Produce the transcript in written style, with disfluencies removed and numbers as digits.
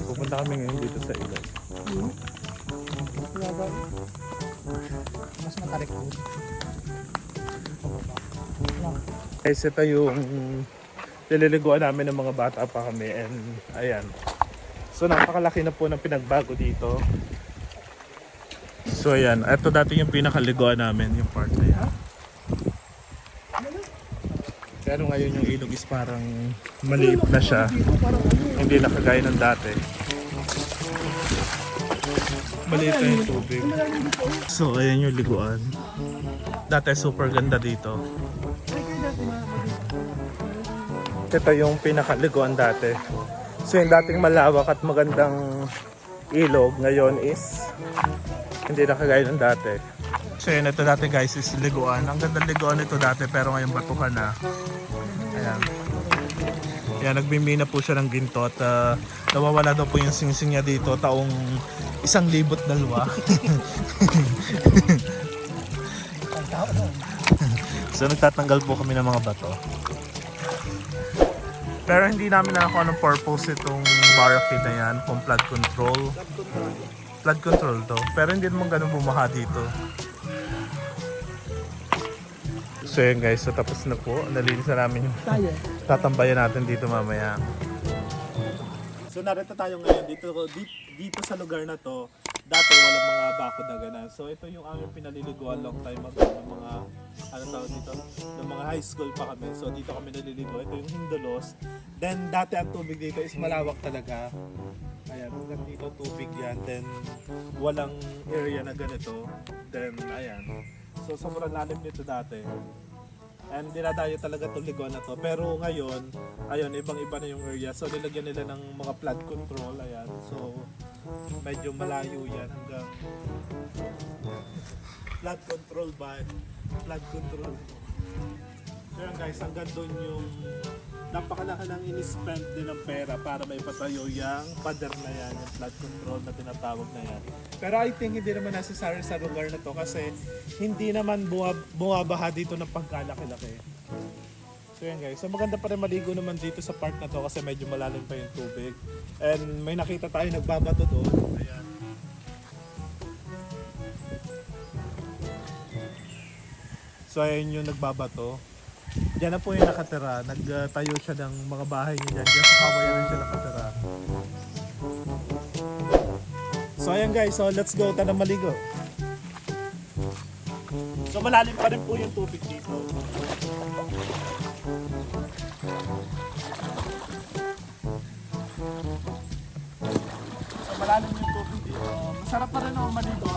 Pupunta kami ngayon dito sa ilog. Mas matarik po. Guys, ito yung nililiguan namin ng mga bata pa kami and ayan. So napakalaki na po ng pinagbago dito. So ayan, ito dati yung pinakaliguan namin, yung part na yan. Pero ngayon yung ilog is parang maliit na siya. Hindi na kagaya ng dati. Maliit na yung tubig. So ayan yung liguan. Dati super ganda dito. Ito yung pinakaliguan dati. So yung dating malawak at magandang ilog ngayon is hindi na kagaya ng dati. So yun, ito dati guys is liguan. Ang gandang liguan ito dati pero ngayon batukan na. Ayan. Ayan, nagbimina po siya ng ginto at nawawala daw po yung singsing niya dito taong 1,200. So nagtatanggal po kami ng mga bato. Pero hindi namin nakakuha ng purpose itong barricade na yan, kung flood control. Flood control to. Pero hindi naman ganun bumaha dito. So yun guys, so tapos na po. Nalinis na namin yung tatambayan natin dito mamaya. So narito tayo ngayon dito sa lugar na to. Dati walang mga bakod na ganun. So ito yung aming pinaliliguan long time ago ng mga dito, ng mga high school pa kami. So dito kami naliligo. Ito yung Hindolos. Then dati ang tubig dito is malawak talaga. Ayan, hanggang dito tubig yan. Then walang area na ganito. Then ayan. So sobrang lalim nito dati. And dinadayo talaga itong liguan na to. Pero ngayon, ayun, ibang-iba na yung area. So nilagyan nila ng mga flood control. Ayan. So medyo malayo yan hanggang flood control ba? Flood control. So yan guys, hanggang doon yung napakalaki ng in-spend din ng pera para may patayo yung pader na yan, yung flood control na tinatawag na yan. Pero I think hindi naman necessary sa lugar na to kasi hindi naman bumabaha dito ng pagkalaki-laki. So yan guys, so maganda pa rin maligo naman dito sa part na to kasi medyo malalim pa yung tubig. And may nakita tayo nagbabato doon. Ayan. So ayan yung nagbabato. Diyan na po yung nakatira. Nagtayo siya ng mga bahay niya dyan. Diyan sa kawayan siya nakatira. So ayan guys, so let's go. Tara maligo. So malalim pa rin po yung tubig dito. So malalim yung tubig dito. Masarap pa rin ako maligo.